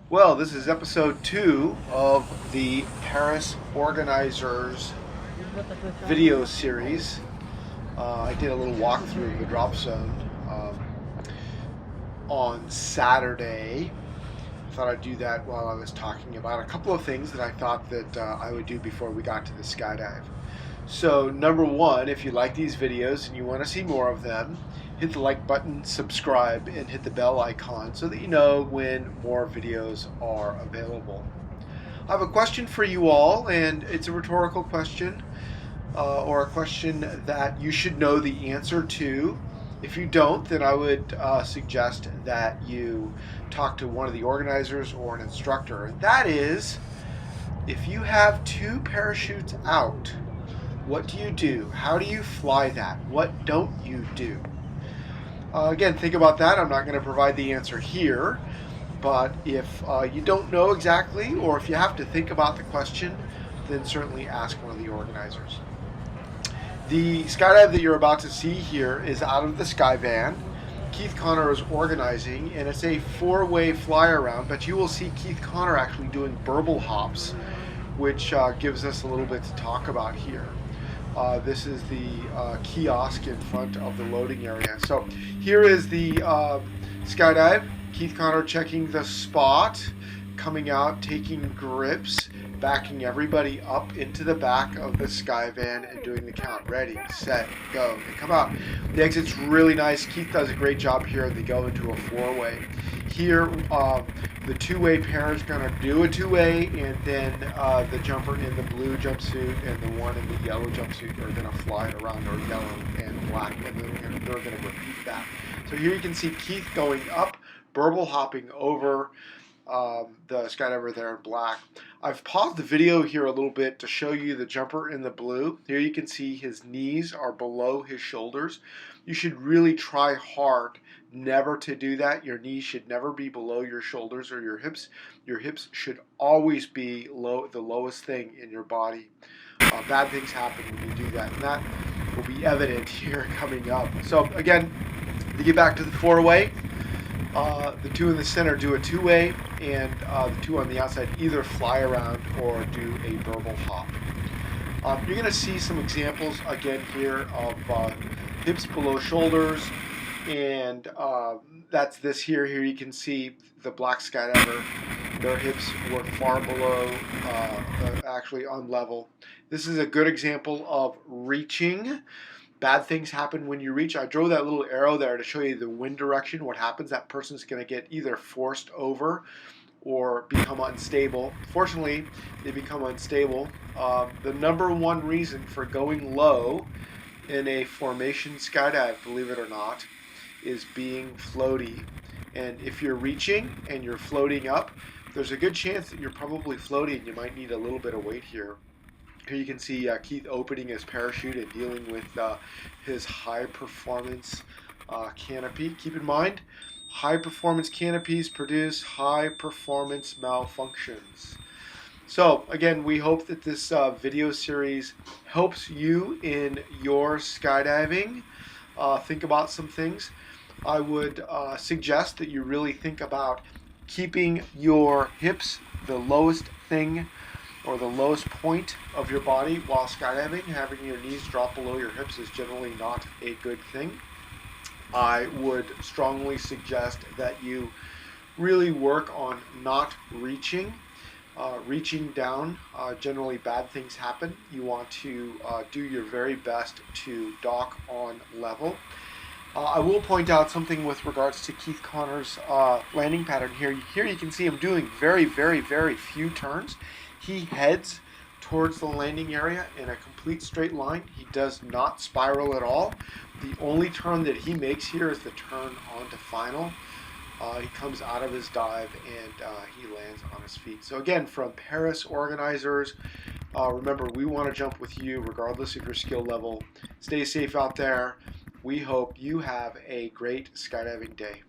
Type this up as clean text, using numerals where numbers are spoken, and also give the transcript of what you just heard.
Well, this is episode 2 of the Perris Organizers video series. I did a little walkthrough of the drop zone on Saturday. I thought I'd do that while I was talking about a couple of things that I thought that I would do before we got to the skydive. So, number one, if you like these videos and you want to see more of them, hit the like button, subscribe, and hit the bell icon so that you know when more videos are available. I have a question for you all, and it's a rhetorical question, or a question that you should know the answer to. If you don't, then I would suggest that you talk to one of the organizers or an instructor. And that is, if you have two parachutes out, what do you do? How do you fly that? What don't you do? Again, think about that. I'm not going to provide the answer here, but if you don't know exactly, or if you have to think about the question, then certainly ask one of the organizers. The skydive that you're about to see here is out of the Skyvan. Keith Connor is organizing, and it's a four-way fly around, but you will see Keith Connor actually doing burble hops, which gives us a little bit to talk about here. This is the kiosk in front of the loading area. So here is the skydive. Keith Connor checking the spot, coming out, taking grips, backing everybody up into the back of the Skyvan and doing the count. Ready, set, go. They come out. The exit's really nice. Keith does a great job here. They go into a four-way. Here, the two-way pair is going to do a two-way, and then the jumper in the blue jumpsuit and the one in the yellow jumpsuit are going to fly it around, or yellow and black, and they're going to repeat that. So here you can see Keith going up, burble hopping over the skydiver there in black. I've paused the video here a little bit to show you the jumper in the blue. Here you can see his knees are below his shoulders. You should really try hard never to do that. Your knees should never be below your shoulders or your hips. Your hips should always be the lowest thing in your body. Bad things happen when you do that, and that will be evident here coming up. So again, to get back to the four-way, the two in the center do a two-way, and the two on the outside either fly around or do a burble hop. You're going to see some examples again here of hips below shoulders, and that's this here. Here you can see the black skydiver. Their hips were far below, actually on level. This is a good example of reaching. Bad things happen when you reach. I drew that little arrow there to show you the wind direction. What happens, that person's going to get either forced over or become unstable. Fortunately, they become unstable. The number one reason for going low in a formation skydive, believe it or not, is being floaty. And if you're reaching and you're floating up, there's a good chance that you're probably floating. You might need a little bit of weight here. Here you can see Keith opening his parachute and dealing with his high-performance canopy. Keep in mind, high-performance canopies produce high-performance malfunctions. So, again, we hope that this video series helps you in your skydiving. Think about some things. I would suggest that you really think about keeping your hips the lowest thing or the lowest point of your body while skydiving. Having your knees drop below your hips is generally not a good thing. I would strongly suggest that you really work on not reaching. Reaching down, generally bad things happen. You want to do your very best to dock on level. I will point out something with regards to Keith Connor's landing pattern here. Here you can see him doing very, very, very few turns. He heads towards the landing area in a complete straight line. He does not spiral at all. The only turn that he makes here is the turn onto final. He comes out of his dive and he lands on his feet. So again, from Perris Organizers, remember, we want to jump with you regardless of your skill level. Stay safe out there. We hope you have a great skydiving day.